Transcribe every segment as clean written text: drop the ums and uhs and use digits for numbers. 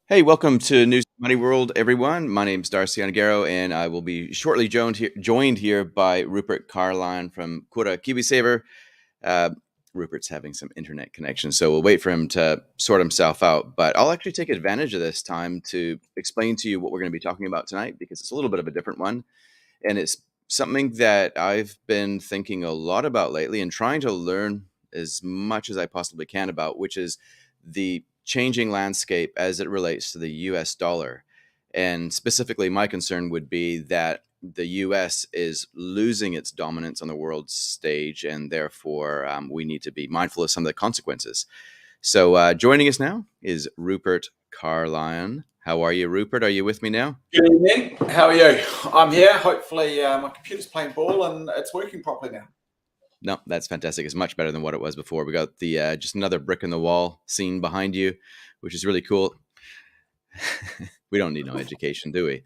Hey, welcome to News Money World, everyone. My name's Darcy Onegaro, and I will be shortly joined here by Rupert Carline from Quora KiwiSaver. Uh, Rupert's having some internet connection, so we'll wait for him to sort himself out. But I'll actually take advantage of this time to explain to you what we're going to be talking about tonight because it's a little bit of a different one, and it's something that I've been thinking a lot about lately and trying to learn as much as I possibly can about, which is the changing landscape as it relates to the US dollar. And specifically, my concern would be that the US is losing its dominance on the world stage, and therefore we need to be mindful of some of the consequences. So, joining us now is Rupert Carline. How are you, Rupert? Are you with me now? Good evening. How are you? I'm here. Hopefully, my computer's playing ball and it's working properly now. No, that's fantastic. It's much better than what it was before. We got the just another brick in the wall scene behind you, which is really cool. We don't need no education, do we?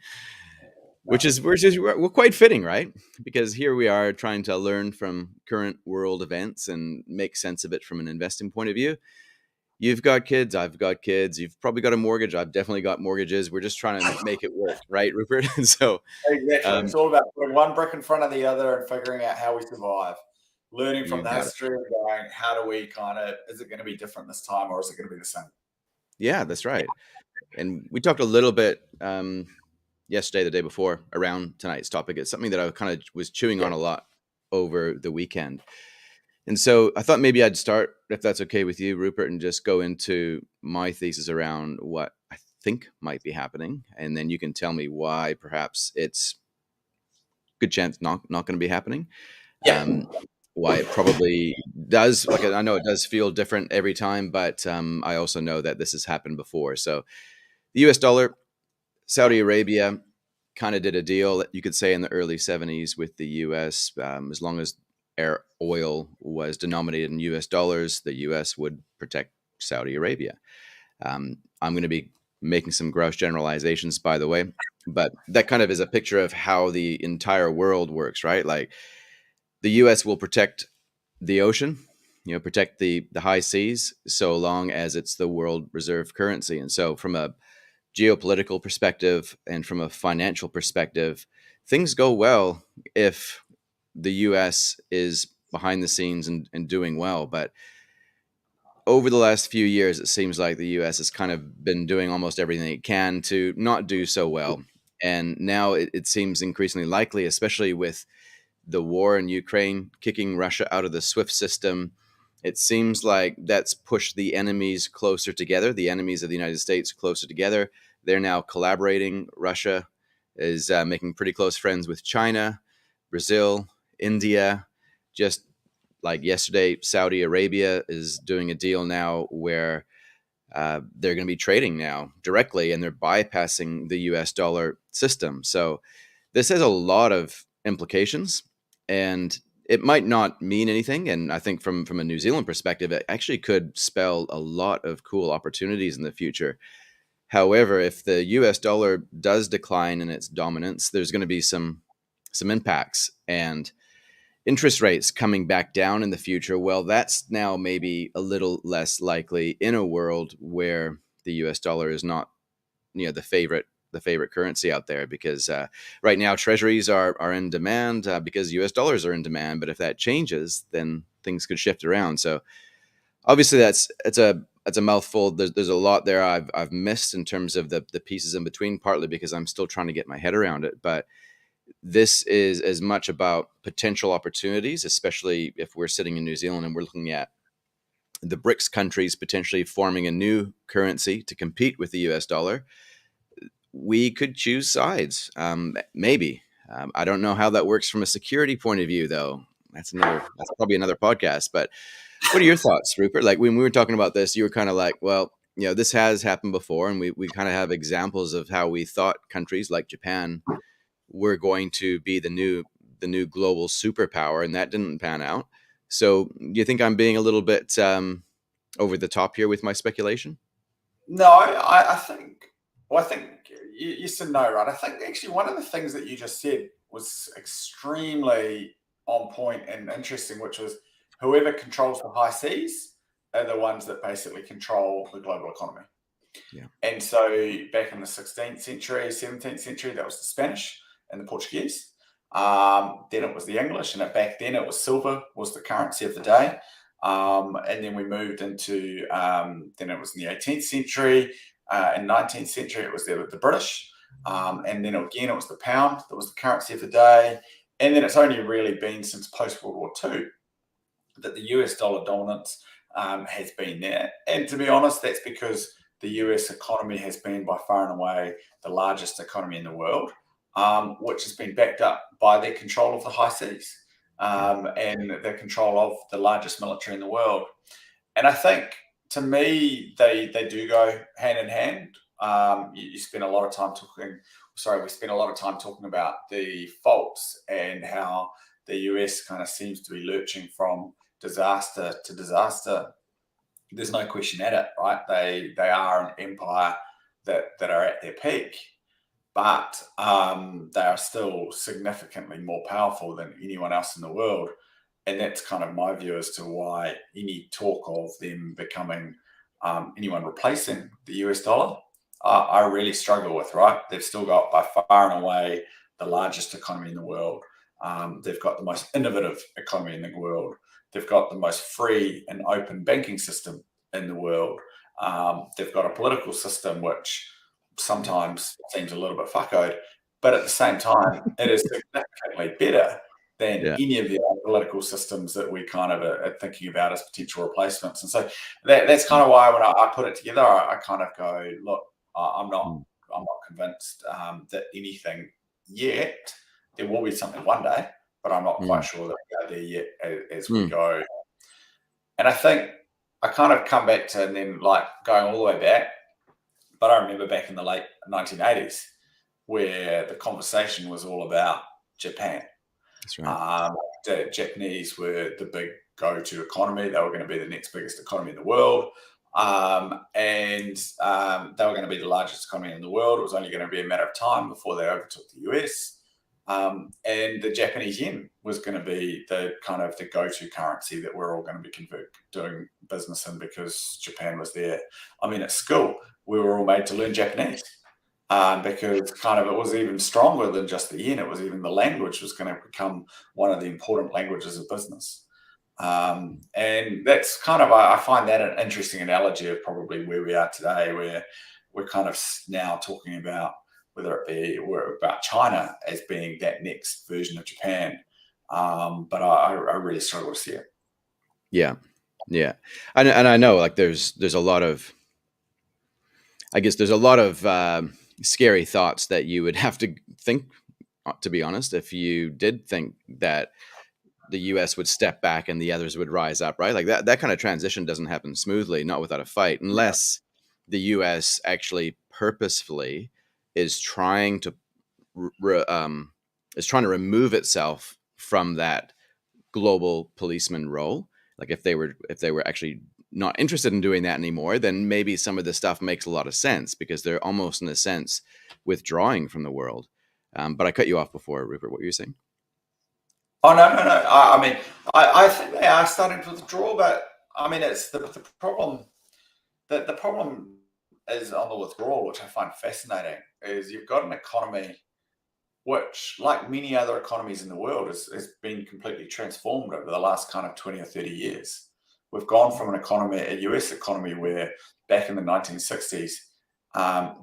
We're quite fitting, right? Because here we are trying to learn from current world events and make sense of it from an investing point of view. You've got kids, I've got kids. You've probably got a mortgage. I've definitely got mortgages. We're just trying to make it work, right, Rupert? And so, Exactly. um, It's all about putting one brick in front of the other and figuring out how we survive. Learning from you the got it. history and going, how do we is it going to be different this time or is it going to be the same? Yeah, that's right. And we talked a little bit yesterday, the day before, around tonight's topic. It's something that I kind of was chewing on a lot over the weekend. And so I thought maybe I'd start, if that's okay with you, Rupert, and just go into my thesis around what I think might be happening. And then you can tell me why perhaps it's good chance not going to be happening. Yeah. Why it probably does. Like, I know it does feel different every time, but I also know that this has happened before. So the US dollar, Saudi Arabia kind of did a deal, you could say, in the early 70s with the US. As long as air oil was denominated in US dollars, the US would protect Saudi Arabia. I'm going to be making some gross generalizations, by the way, but that kind of is a picture of how the entire world works, right? Like the US will protect the ocean, protect the high seas, so long as it's the world reserve currency. And so, from a geopolitical perspective and from a financial perspective, things go well if the US is behind the scenes and doing well. But over the last few years, it seems like the US has kind of been doing almost everything it can to not do so well. And now it seems increasingly likely, especially with the war in Ukraine kicking Russia out of the SWIFT system. It seems like that's pushed the enemies closer together, the enemies of the United States closer together. They're now collaborating. Russia is making pretty close friends with China, Brazil, India. Just like yesterday, Saudi Arabia is doing a deal now where they're going to be trading now directly and they're bypassing the US dollar system. So this has a lot of implications and it might not mean anything. And I think from a New Zealand perspective, it actually could spell a lot of cool opportunities in the future. However, if the US dollar does decline in its dominance, there's going to be some impacts and interest rates coming back down in the future. Well, that's now maybe a little less likely in a world where the US dollar is not, the favorite currency out there because right now treasuries are in demand because US dollars are in demand. But if that changes, then things could shift around. So obviously it's a mouthful. There's a lot there I've missed in terms of the pieces in between, partly because I'm still trying to get my head around it. But this is as much about potential opportunities, especially if we're sitting in New Zealand and we're looking at the BRICS countries potentially forming a new currency to compete with the US dollar. We could choose sides, maybe. I don't know how that works from a security point of view, though. That's probably another podcast. But what are your thoughts, Rupert? Like when we were talking about this, you were kind of like, well, this has happened before, and we kind of have examples of how we thought countries like Japan were going to be the new global superpower, and that didn't pan out. So, do you think I'm being a little bit over the top here with my speculation? No, I think, well, I think yes and no, right? I think actually one of the things that you just said was extremely on point and interesting, which was whoever controls the high seas are the ones that basically control the global economy. Yeah. And so back in the 16th century, 17th century, that was the Spanish and the Portuguese. Then it was the English, and back then it was silver was the currency of the day. And then we moved into, then it was in the 18th century, and 19th century, it was the British. And then again, it was the pound that was the currency of the day. And then it's only really been since post-World War II that the US dollar dominance has been there. And to be honest, that's because the US economy has been by far and away the largest economy in the world, which has been backed up by their control of the high seas and their control of the largest military in the world. And I think, to me, they do go hand in hand. You spend a lot of time talking. Sorry, we spent a lot of time talking about the faults and how the US kind of seems to be lurching from disaster to disaster. There's no question at it, right? They are an empire that are at their peak, but they are still significantly more powerful than anyone else in the world. And that's kind of my view as to why any talk of them becoming anyone replacing the US dollar, I really struggle with, right? They've still got by far and away the largest economy in the world. They've got the most innovative economy in the world. They've got the most free and open banking system in the world. They've got a political system which sometimes seems a little bit fuckoed, but at the same time, it is significantly better than any of the other political systems that we kind of are thinking about as potential replacements. And so that's kind of why when I put it together, I kind of go, look, I'm not convinced that anything yet. There will be something one day, but I'm not quite sure that we are there yet as we go. And I think I kind of come back to, and then like going all the way back, but I remember back in the late 1980s where the conversation was all about Japan. That's right. The Japanese were the big go-to economy. They were going to be the next biggest economy in the world. And they were going to be the largest economy in the world. It was only going to be a matter of time before they overtook the US. And the Japanese yen was going to be the kind of the go-to currency that we're all going to be doing business in, because Japan was there. I mean, at school, we were all made to learn Japanese because kind of it was even stronger than just the yen. It was even the language was going to become one of the important languages of business. And that's kind of, I find that an interesting analogy of probably where we are today, where we're kind of now talking about whether it be about China as being that next version of Japan. But I really struggle to see it. Yeah. And I know like there's a lot of, I guess there's a lot of scary thoughts that you would have to think, to be honest, if you did think that the US would step back and the others would rise up, right? Like that kind of transition doesn't happen smoothly, not without a fight, unless the US actually purposefully is trying to remove itself from that global policeman role. Like if they were actually not interested in doing that anymore, then maybe some of this stuff makes a lot of sense, because they're almost in a sense withdrawing from the world. But I cut you off before, Rupert. What were you saying? Oh, no. I mean, I think they are starting to withdraw, but I mean, it's the problem. The problem is on the withdrawal, which I find fascinating, is you've got an economy which, like many other economies in the world, has been completely transformed over the last kind of 20 or 30 years. We've gone from a US economy where back in the 1960s,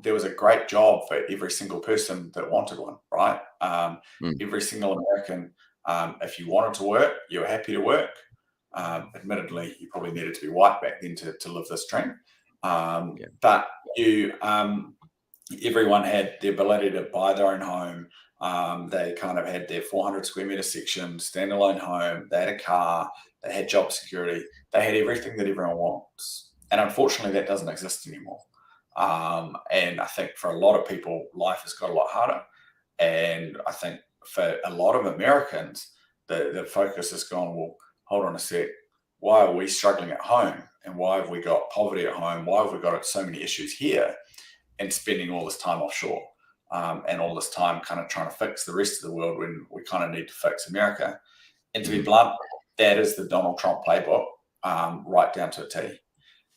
there was a great job for every single person that wanted one, right? Every single American, if you wanted to work, you were happy to work. Admittedly, you probably needed to be white back then to live this dream. But everyone had the ability to buy their own home. They kind of had their 400 square meter section, standalone home. They had a car. They had job security. They had everything that everyone wants. And unfortunately, that doesn't exist anymore. And I think for a lot of people, life has got a lot harder. And I think for a lot of Americans, the focus has gone, well, hold on a sec. Why are we struggling at home? And why have we got poverty at home? Why have we got so many issues here? And spending all this time offshore and all this time kind of trying to fix the rest of the world when we kind of need to fix America. And to be blunt, that is the Donald Trump playbook right down to a T.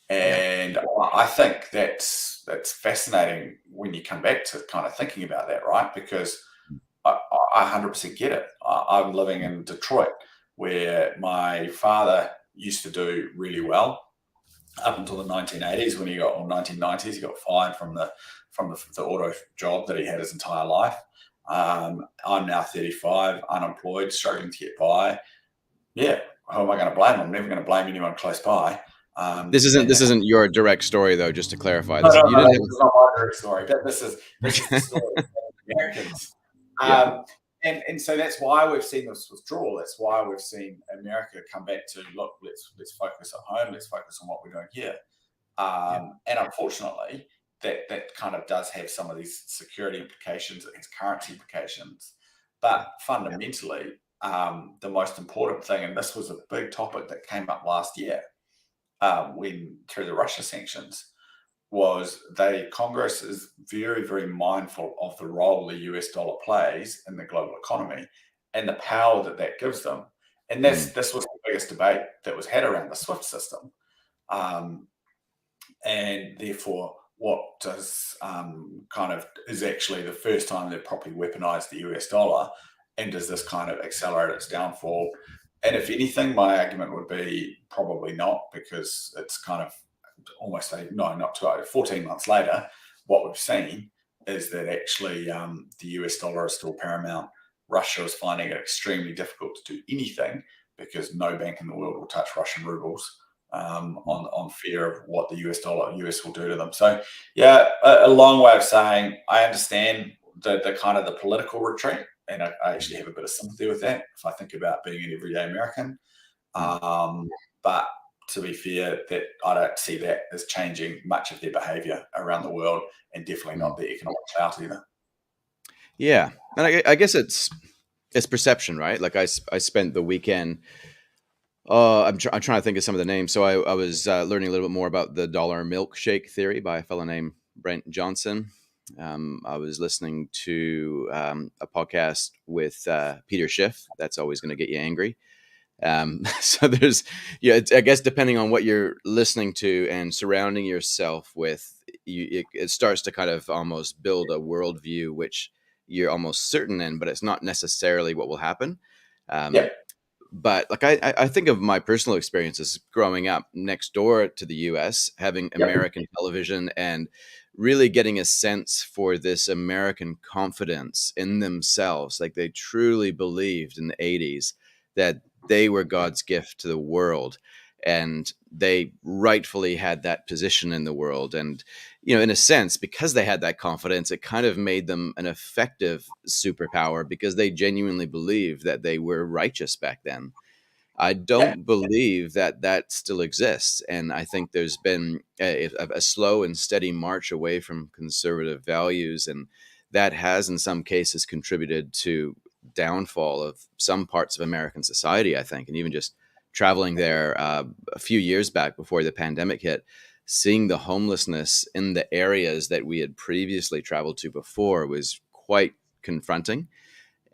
And I think that's it's fascinating when you come back to kind of thinking about that, right? Because I 100% get it. I'm living in Detroit, where my father used to do really well up until the 1980s, when he got, or 1990s, he got fired from the auto job that he had his entire life. I'm now 35, unemployed, struggling to get by. Yeah, who am I going to blame? I'm never going to blame anyone close by. This isn't your direct story, though. Just to clarify, No, this no, you no, didn't this is not my direct story. But this is the have. story of Americans. Yeah, And so that's why we've seen this withdrawal. That's why we've seen America come back to, look, let's focus at home. Let's focus on what we're doing here. yeah, And unfortunately, that kind of does have some of these security implications. It has currency implications. But fundamentally, the most important thing, and this was a big topic that came up last year, when through the Russia sanctions, was Congress is very, very mindful of the role the US dollar plays in the global economy and the power that gives them. And this was the biggest debate that was had around the SWIFT system. And therefore, what does kind of is actually the first time they've properly weaponized the US dollar, and does this kind of accelerate its downfall? And if anything, my argument would be probably not, because it's kind of almost not 14 months later, what we've seen is that actually the US dollar is still paramount. Russia is finding it extremely difficult to do anything, because no bank in the world will touch Russian rubles, on fear of what the US will do to them. So yeah, a long way of saying I understand the kind of the political retreat, and I actually have a bit of sympathy with that if I think about being an everyday American. But to be fair, that I don't see that as changing much of their behaviour around the world, and definitely not their economic clout either. yeah. And I guess it's perception, right? Like I spent the weekend. I'm trying to think of some of the names. So I was learning a little bit more about the dollar milkshake theory by a fellow named Brent Johnson. I was listening to a podcast with Peter Schiff. That's always going to get you angry. So there's, I guess depending on what you're listening to and surrounding yourself with, it starts to kind of almost build a worldview, which you're almost certain in, but it's not necessarily what will happen. Yeah. But like I think of my personal experiences growing up next door to the US, having American television, and really getting a sense for this American confidence in themselves. Like they truly believed in the 80s that they were God's gift to the world, and they rightfully had that position in the world. And, in a sense, because they had that confidence, it kind of made them an effective superpower, because they genuinely believed that they were righteous back then. I don't believe that still exists. And I think there's been a slow and steady march away from conservative values. And that has, in some cases, contributed to downfall of some parts of American society, I think. And even just traveling there a few years back before the pandemic hit, seeing the homelessness in the areas that we had previously traveled to before was quite confronting.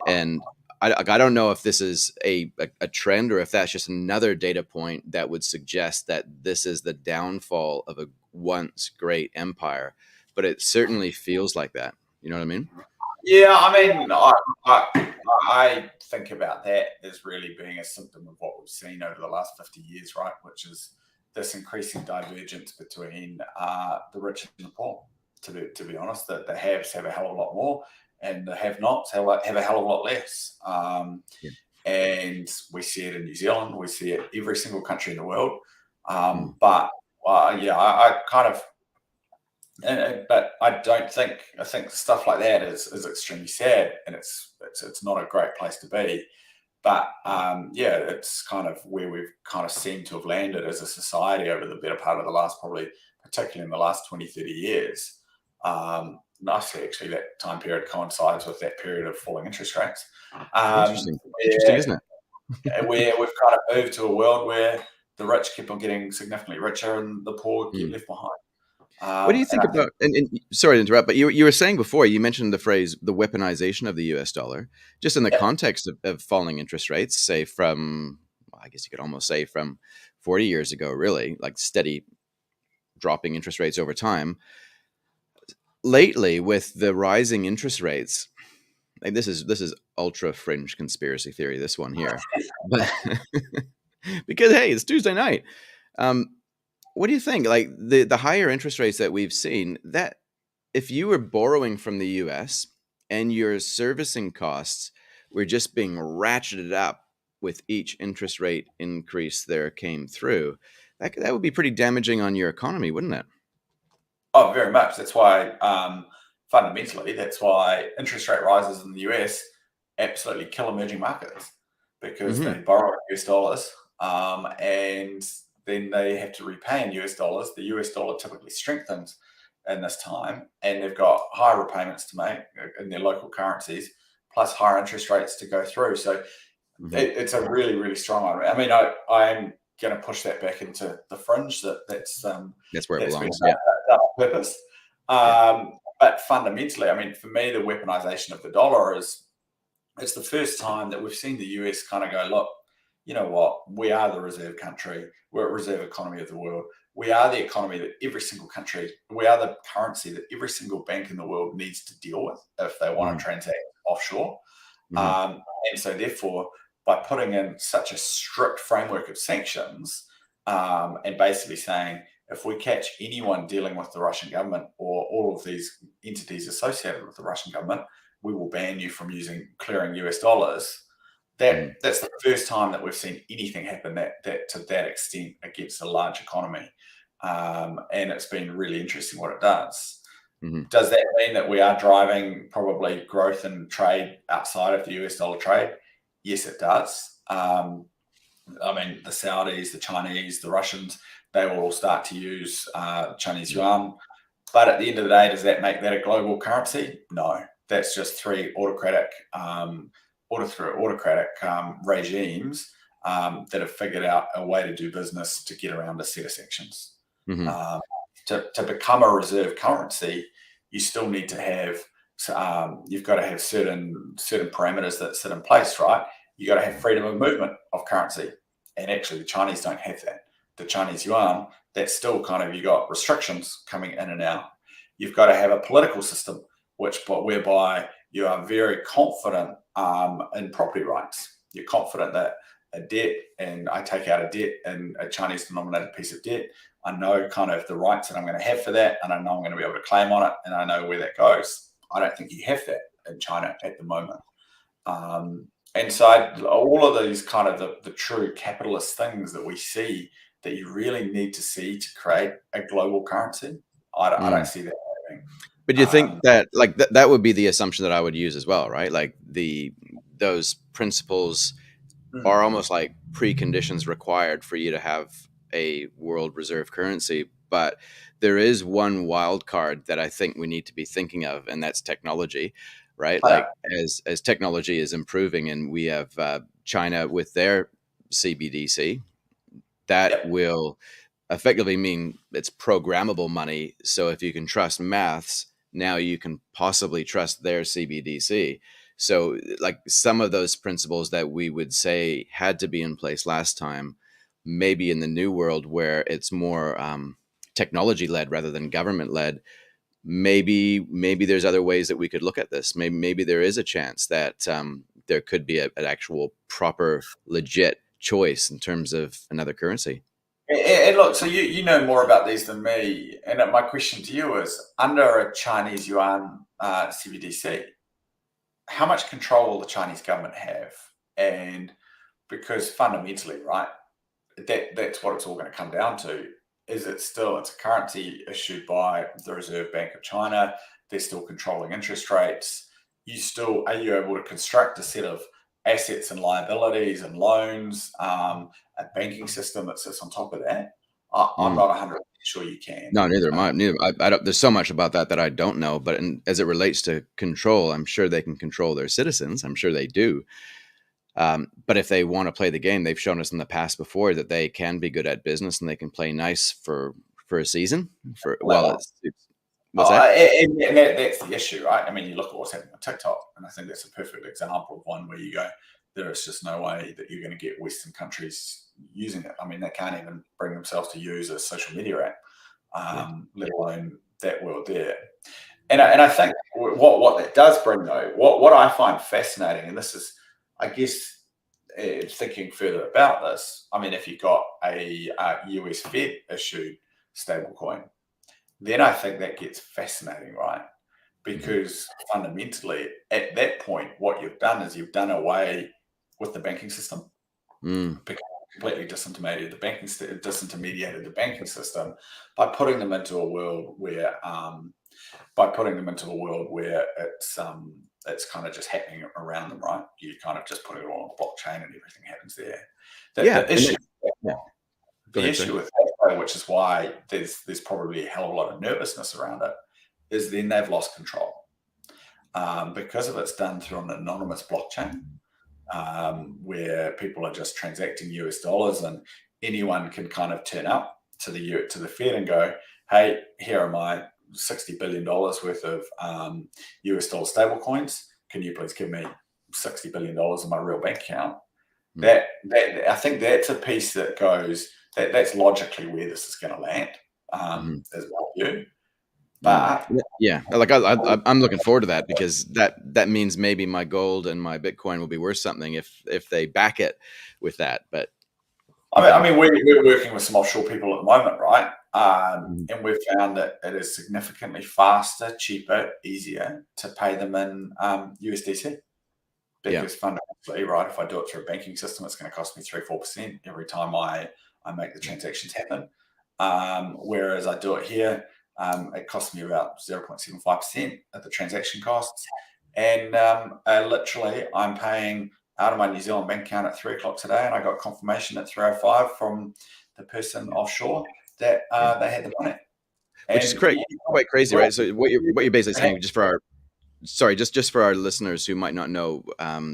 And I don't know if this is a trend, or if that's just another data point that would suggest that this is the downfall of a once great empire. But it certainly feels like that. You know what I mean? Yeah, I mean, I think about that as really being a symptom of what we've seen over the last 50 years, right? Which is this increasing divergence between the rich and the poor. To be honest, the haves have a hell of a lot more, and the have-nots have a hell of a lot less. And we see it in New Zealand. We see it every single country in the world. But I kind of. But I think stuff like that is extremely sad, and it's not a great place to be. But it's kind of where we've kind of seemed to have landed as a society over the better part of the last, probably particularly in the last 20, 30 years. Nicely, actually, that time period coincides with that period of falling interest rates. Interesting, isn't it? Where we've kind of moved to a world where the rich keep on getting significantly richer and the poor get left behind. What do you think about, and sorry to interrupt, but you were saying before, you mentioned the phrase, the weaponization of the US dollar, just in the context of falling interest rates, say from, I guess you could almost say from 40 years ago, really, like steady dropping interest rates over time. lately with the rising interest rates, like this is ultra fringe conspiracy theory, this one here, but because hey, it's Tuesday night. Um, what do you think? Like the higher interest rates that we've seen, that if you were borrowing from the US and your servicing costs were just being ratcheted up with each interest rate increase there came through, that would be pretty damaging on your economy, wouldn't it? Oh, very much. That's why, fundamentally, that's why interest rate rises in the US absolutely kill emerging markets because Hmm. they borrow in US dollars, and then they have to repay in US dollars. The US dollar typically strengthens in this time, and they've got higher repayments to make in their local currencies, plus higher interest rates to go through. So Hmm. it's a really, really strong one. I mean, I'm going to push that back into the fringe That's where it that's been belongs. Yeah. done on purpose. Yeah. But fundamentally, I mean, for me, the weaponization of the dollar is it's the first time that we've seen the US kind of go, look, you know what? We are the reserve country. We're a reserve economy of the world. We are the economy that every single country, we are the currency that every single bank in the world needs to deal with if they want Hmm. to transact offshore. Hmm. Um, and so, therefore, by putting in such a strict framework of sanctions and basically saying, if we catch anyone dealing with the Russian government or all of these entities associated with the Russian government, we will ban you from using clearing US dollars. Hmm. That's the first time that we've seen anything happen that to that extent against a large economy, and it's been really interesting what it does. Hmm. Does that mean that we are driving probably growth in trade outside of the US dollar trade? Yes, it does. I mean, the Saudis, the Chinese, the Russians, they will all start to use Chinese yuan. But at the end of the day, does that make that a global currency? No. That's just three autocratic regimes that have figured out a way to do business to get around a set of sanctions. Hmm. Um, to become a reserve currency, you still need to have you've got to have certain parameters that sit in place, right? You got to have freedom of movement of currency, and actually, the Chinese don't have that. The Chinese yuan, that's still kind of you got restrictions coming in and out. You've got to have a political system, whereby you are very confident in property rights. You're confident that a debt, and I take out a debt in a Chinese denominated piece of debt, I know kind of the rights that I'm going to have for that, and I know I'm going to be able to claim on it, and I know where that goes. I don't think you have that in China at the moment. And so all of these kind of the true capitalist things that we see that you really need to see to create a global currency, I don't see that happening. But you think Um, that like that would be the assumption that I would use as well, right? Like those principles are mm, almost like preconditions required for you to have a world reserve currency. But there is one wild card that I think we need to be thinking of, and that's technology, right? yeah, Like as technology is improving, and we have China with their CBDC, that yep. will effectively mean it's programmable money. So if you can trust maths, now you can possibly trust their CBDC. So, like some of those principles that we would say had to be in place last time, maybe in the new world where it's more technology led rather than government led, maybe there's other ways that we could look at this. Maybe there is a chance that there could be an actual proper legit choice in terms of another currency. And look, so you know more about these than me. And my question to you is, under a Chinese yuan CBDC, how much control will the Chinese government have? And because fundamentally, right, that's what it's all going to come down to. Is it's a currency issued by the Reserve Bank of China? They're still controlling interest rates. Are you able to construct a set of assets and liabilities and loans, a banking system that sits on top of that? I'm Mm. not 100% sure you can. No, neither am I. Neither I don't. There's so much about that that I don't know. But as it relates to control, I'm sure they can control their citizens. I'm sure they do. But if they want to play the game, they've shown us in the past before that they can be good at business and they can play nice for a season. For well, Level. it's what's that? And that's the issue, right? I mean, you look at what's happening on TikTok, and I think that's a perfect example of one where you go, there is just no way that you're going to get Western countries using it. I mean, they can't even bring themselves to use a social media app, Yeah. let alone that world there. And I think what that does bring, though, what I find fascinating, and this is, I guess, thinking further about this. I mean, if you got a US Fed issued stablecoin, then I think that gets fascinating, right? Because fundamentally, at that point, what you've done is you've done away with the banking system, because completely disintermediated the banking system by putting them into a world where it's kind of just happening around them, right? You kind of just put it all on the blockchain and everything happens there. Yeah. The issue, Yeah. the issue with that, which is why there's probably a hell of a lot of nervousness around it, is then they've lost control. Because of it's done through an anonymous blockchain, where people are just transacting US dollars, and anyone can kind of turn up to the Fed and go, "Hey, here are my $60 billion worth of US dollar stable coins. Can you please give me $60 billion in my real bank account?" That I think that's a piece that goes, that's logically where this is going to land, as my view. But yeah, like I'm looking forward to that, because that means maybe my gold and my Bitcoin will be worth something if they back it with that. But I mean, we're working with some offshore people at the moment, right? And we've found that it is significantly faster, cheaper, easier to pay them in USDC. Because fundamentally, right, if I do it through a banking system, it's going to cost me 3-4% every time I make the transactions happen. Whereas I do it here, it costs me about 0.75% of the transaction costs. And literally, I'm paying out of my New Zealand bank account at 3 o'clock today, and I got confirmation at 3:05 from the person offshore that they had the money. Which is quite crazy, right? So what you're basically saying, just for our listeners who might not know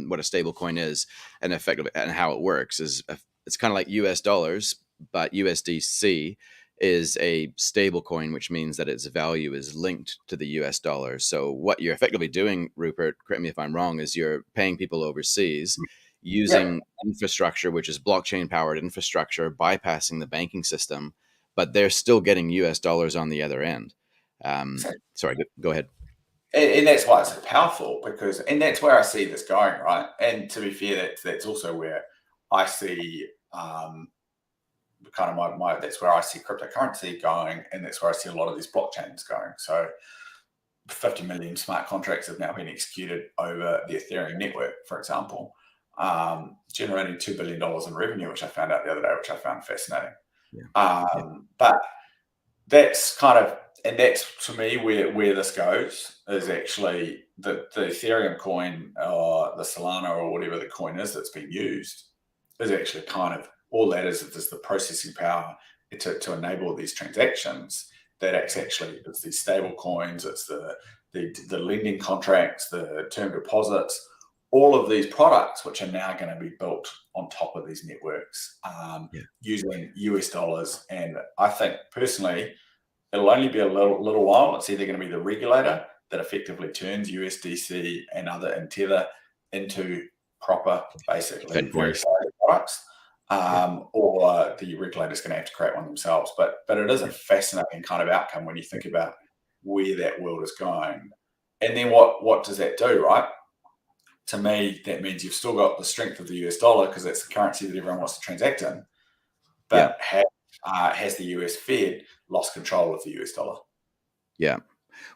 what a stable coin is and effectively and how it works, is it's kind of like US dollars, but USDC is a stable coin, which means that its value is linked to the US dollar. So what you're effectively doing, Rupert, correct me if I'm wrong, is you're paying people overseas using infrastructure, which is blockchain powered infrastructure, bypassing the banking system, but they're still getting US dollars on the other end. Sorry, go ahead. And that's why it's so powerful, and that's where I see this going, right? And to be fair, that's also where I see kind of that's where I see cryptocurrency going, and that's where I see a lot of these blockchains going. So 50 million smart contracts have now been executed over the Ethereum network, for example, generating $2 billion in revenue, which I found out the other day, which I found fascinating. But that's kind of, and that's to me where this goes, is actually the Ethereum coin, or the Solana, or whatever the coin is that's being used, is actually kind of, all that is the processing power to enable these transactions. That it's these stable coins, it's the lending contracts, the term deposits, all of these products which are now going to be built on top of these networks, using US dollars. And I think personally, it'll only be a little while. It's either going to be the regulator that effectively turns USDC and Tether into proper, basically very solid products, or the regulator's going to have to create one themselves. But it is a fascinating kind of outcome when you think about where that world is going. And then what does that do, right? To me, that means you've still got the strength of the US dollar, because that's the currency that everyone wants to transact in. But has the US Fed lost control of the US dollar? Yeah.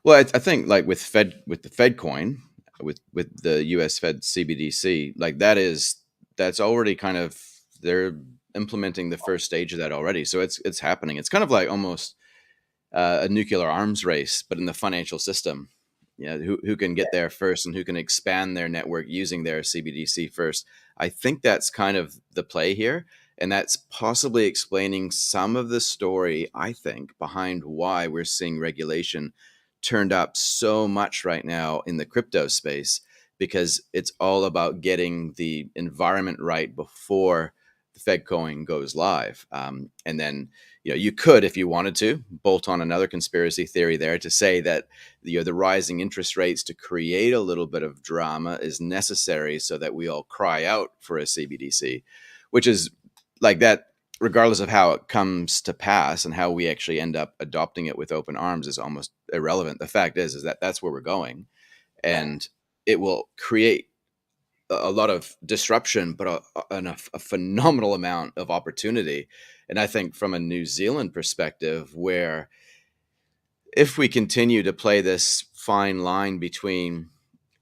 Well, I think like with the Fed coin, with the US Fed CBDC, like that's already kind of, they're implementing the first stage of that already. So it's happening. It's kind of like almost a nuclear arms race, but in the financial system. Who can get there first, and who can expand their network using their CBDC first. I think that's kind of the play here. And that's possibly explaining some of the story, I think, behind why we're seeing regulation turned up so much right now in the crypto space, because it's all about getting the environment right before the Fed coin goes live. And then, you could, if you wanted to, bolt on another conspiracy theory there to say that the rising interest rates to create a little bit of drama is necessary so that we all cry out for a CBDC, which is like that. regardless of how it comes to pass and how we actually end up adopting it with open arms is almost irrelevant. The fact is that that's where we're going, and it will create a lot of disruption, but a phenomenal amount of opportunity. And I think from a New Zealand perspective, where if we continue to play this fine line between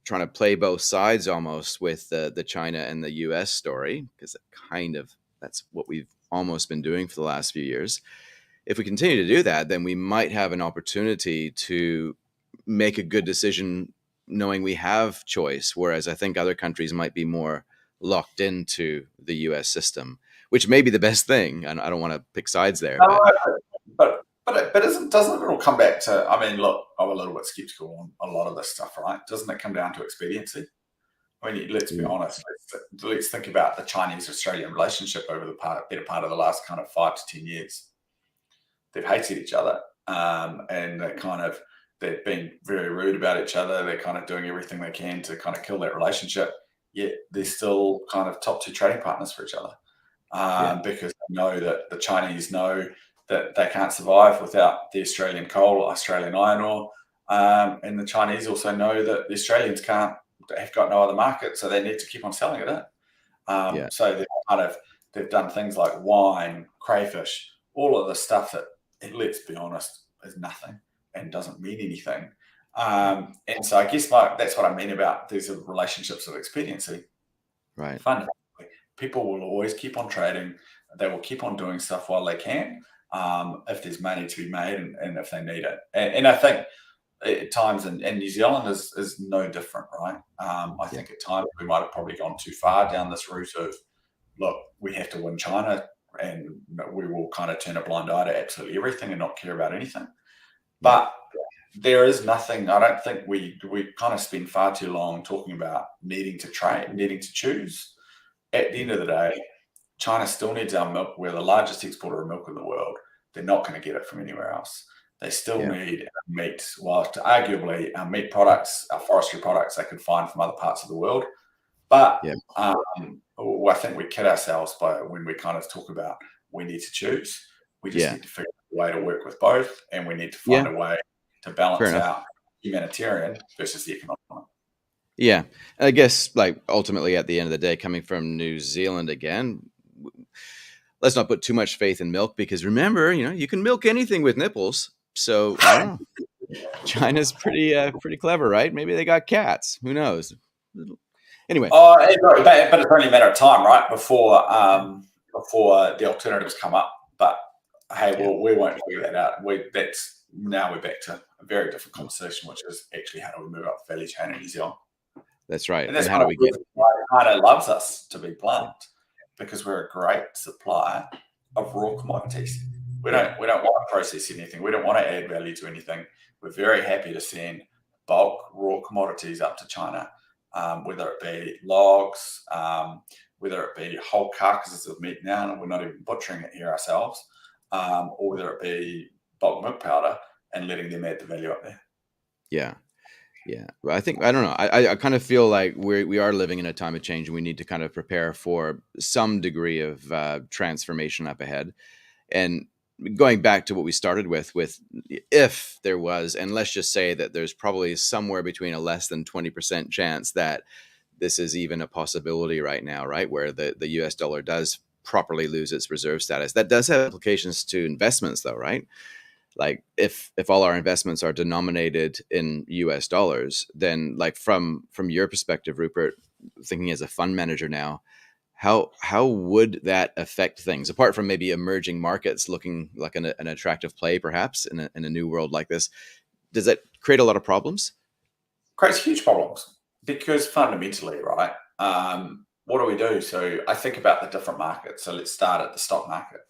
trying to play both sides almost with the China and the US story, because that's what we've almost been doing for the last few years. If we continue to do that, then we might have an opportunity to make a good decision knowing we have choice, whereas I think other countries might be more locked into the US system, which may be the best thing. And I don't want to pick sides there. But doesn't it all come back to, I mean, look, I'm a little bit skeptical on a lot of this stuff, right? Doesn't it come down to expediency? I mean, let's be honest. Let's think about the Chinese-Australian relationship over the better part of the last kind of 5 to 10 years. They've hated each other, and they've been very rude about each other. They're kind of doing everything they can to kind of kill that relationship. Yet they're still kind of top 2 trading partners for each other, because they know that the Chinese know that they can't survive without the Australian coal, Australian iron ore, and the Chinese also know that the Australians have got no other market, so they need to keep on selling it in. So they've done things like wine, crayfish, all of the stuff that, let's be honest, is nothing and doesn't mean anything. And so I guess that's what I mean about these relationships of expediency. Right. Fundamentally, people will always keep on trading. They will keep on doing stuff while they can, if there's money to be made and if they need it. And I think at times, and New Zealand is no different, right? I think at times we might have probably gone too far down this route of, look, we have to win China and we will kind of turn a blind eye to absolutely everything and not care about anything. But there is nothing, I don't think we kind of spend far too long talking about needing to trade, needing to choose. At the end of the day, China still needs our milk. We're the largest exporter of milk in the world. They're not going to get it from anywhere else. They still need meat, whilst arguably our meat products, our forestry products, they could find from other parts of the world. But I think we kid ourselves when we kind of talk about we need to choose. We just need to figure out a way to work with both, and we need to find a way to balance out humanitarian versus the economic. Yeah. I guess, like, ultimately at the end of the day, coming from New Zealand again, let's not put too much faith in milk, because remember, you can milk anything with nipples. So I don't know. China's pretty clever, right? Maybe they got cats. Who knows? Anyway. But it's only a matter of time, right? Before the alternatives come up. But hey, we won't figure that out. Now we're back to a very different conversation, which is actually how do we move up the value chain in New Zealand? That's right. And that's how do we get why China loves us, to be blunt, because we're a great supplier of raw commodities. We don't want to process anything. We don't want to add value to anything. We're very happy to send bulk raw commodities up to China, whether it be logs, whether it be whole carcasses of meat now, and we're not even butchering it here ourselves, or whether it be bulk milk powder and letting them add the value up there. Yeah. Well, I don't know. I kind of feel like we are living in a time of change, and we need to kind of prepare for some degree of transformation up ahead. And going back to what we started with if there was, and let's just say that there's probably somewhere between a less than 20% chance that this is even a possibility right now, right? Where the US dollar does properly lose its reserve status. That does have implications to investments though, right? Like if all our investments are denominated in US dollars, then like from your perspective, Rupert, thinking as a fund manager now, how would that affect things apart from maybe emerging markets looking like an attractive play, perhaps in a new world like this? Does that create a lot of problems? Creates huge problems because fundamentally, right? What do we do? So I think about the different markets. So let's start at the stock market.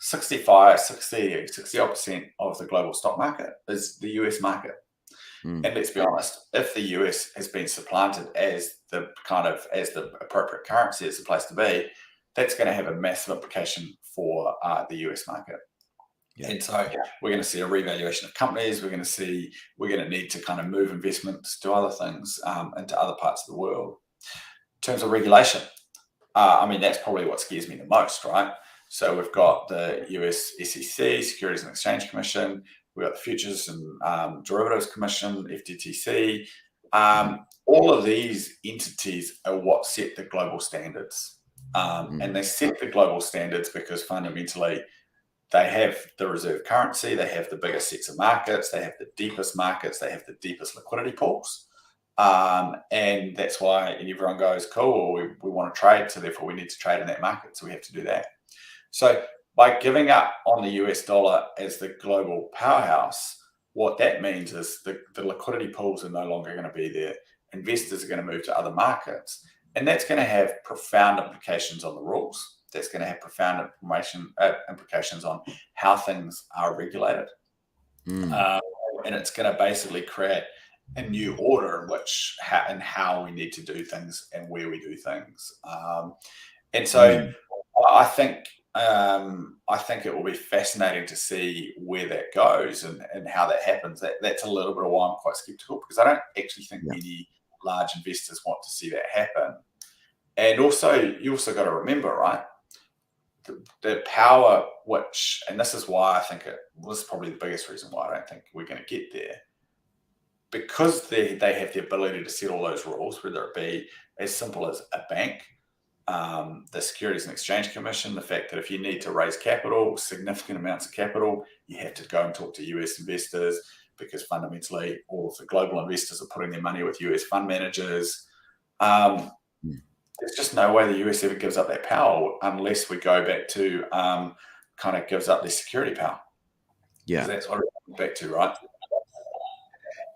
60% of the global stock market is the US market. And let's be honest, if the US has been supplanted as the appropriate currency it's supposed to be, that's going to have a massive implication for the US market. And so we're going to see a revaluation of companies. We're going to need to kind of move investments to other things, into other parts of the world. In terms of regulation, I mean, that's probably what scares me the most, right? So we've got the US SEC, Securities and Exchange Commission. We've got the Futures and Derivatives Commission, FTTC. All of these entities are what set the global standards. And they set the global standards because fundamentally they have the reserve currency, they have the biggest sets of markets, they have the deepest markets, they have the deepest liquidity pools. And that's why everyone goes, cool, we want to trade, so therefore we need to trade in that market, so we have to do that. So by giving up on the US dollar as the global powerhouse, what that means is the liquidity pools are no longer going to be there. Investors are going to move to other markets. And that's going to have profound implications on the rules. That's going to have profound implications on how things are regulated. And it's going to basically create a new order in which how we need to do things and where we do things. And so I think it will be fascinating to see where that goes and how that happens. That's a little bit of why I'm quite skeptical, because I don't actually think many large investors want to see that happen. And also, you also got to remember, right, the power which, and this is why I think it was probably the biggest reason why I don't think we're going to get there, because they have the ability to set all those rules, whether it be as simple as a bank, the Securities and Exchange Commission, the fact that if you need to raise capital, significant amounts of capital, you have to go and talk to US investors, because fundamentally all of the global investors are putting their money with US fund managers. There's just no way the US ever gives up that power unless we go back to kind of gives up their security power. Yeah. That's what we're back to, right?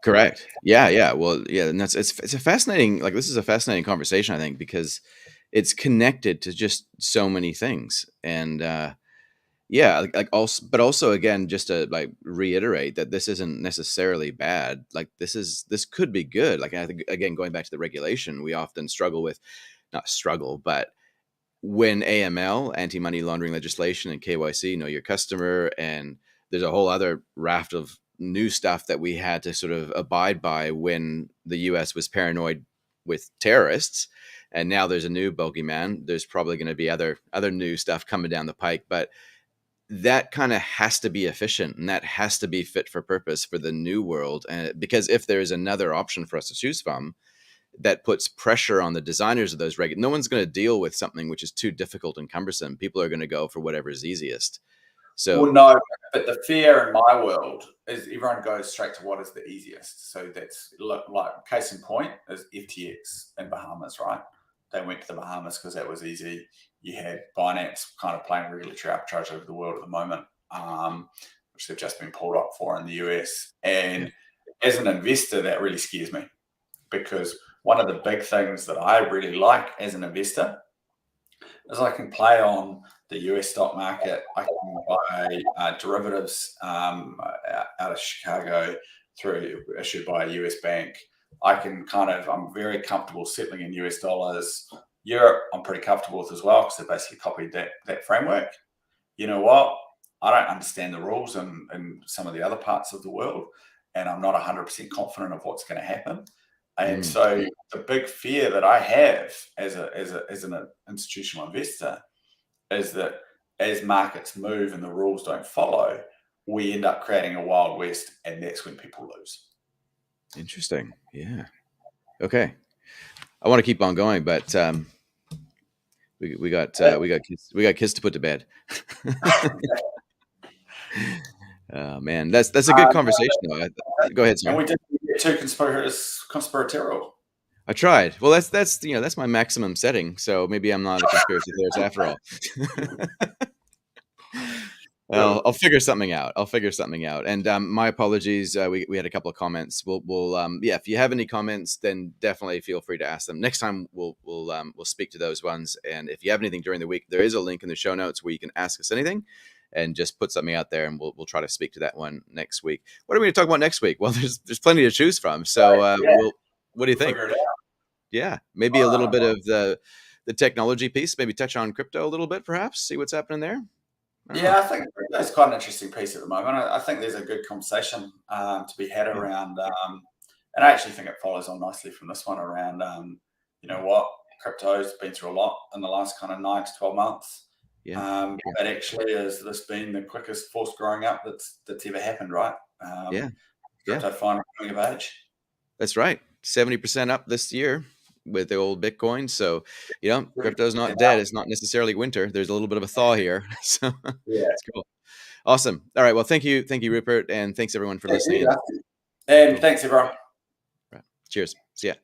Correct. Yeah. Well, yeah, and it's a fascinating, like, this is a fascinating conversation, I think, because it's connected to just so many things. And but also again, just to like reiterate that this isn't necessarily bad. Like this could be good. Like, I think, again, going back to the regulation, we often but when AML, anti-money laundering legislation, and KYC, know your customer, and there's a whole other raft of new stuff that we had to sort of abide by when the US was paranoid with terrorists. And now there's a new bogeyman. There's probably going to be other new stuff coming down the pike, but that kind of has to be efficient, and that has to be fit for purpose for the new world. And because if there's another option for us to choose from, that puts pressure on the designers of those no one's going to deal with something which is too difficult and cumbersome. People are going to go for whatever is easiest. So, well, no, but the fear in my world is everyone goes straight to what is the easiest. So that's like case in point is FTX in Bahamas, right? They went to the Bahamas because that was easy. You had Binance kind of playing regulatory arbitrage over the world at the moment, which they've just been pulled up for in the US. And as an investor, that really scares me, because one of the big things that I really like as an investor is I can play on the US stock market. I can buy derivatives out of Chicago issued by a US bank. I'm very comfortable settling in US dollars. Europe, I'm pretty comfortable with as well, because they basically copied that framework. You know what? I don't understand the rules in some of the other parts of the world, and I'm not 100% confident of what's going to happen. And so the big fear that I have as an institutional investor is that as markets move and the rules don't follow, we end up creating a Wild West, and that's when people lose. Interesting. Yeah. Okay. I want to keep on going, but we got kids to put to bed. Oh man, that's a good conversation though. Go ahead, Sam. And we didn't get too conspiratorial. I tried. Well, that's my maximum setting. So maybe I'm not a conspiracy theorist after all. Well, I'll figure something out. And my apologies. We had a couple of comments. We'll if you have any comments, then definitely feel free to ask them. Next time we'll speak to those ones. And if you have anything during the week, there is a link in the show notes where you can ask us anything, and just put something out there, and we'll try to speak to that one next week. What are we going to talk about next week? Well, there's plenty to choose from. So what do you think? Yeah, maybe a little bit of the technology piece. Maybe touch on crypto a little bit, perhaps. See what's happening there. I think that's quite an interesting piece at the moment. I think there's a good conversation to be had around, and I actually think it follows on nicely from this one around, you know what, crypto's been through a lot in the last kind of 9 to 12 months. Yeah. But actually, has this been the quickest force growing up that's ever happened, right? Yeah. Yeah. Crypto finally coming of age. That's right. 70% up this year with the old Bitcoin. So, crypto's not dead. It's not necessarily winter. There's a little bit of a thaw here. So Yeah. it's cool. Awesome. All right. Well, thank you. Thank you, Rupert. And thanks everyone for listening. And Cool. thanks, everyone. Right. Cheers. See ya.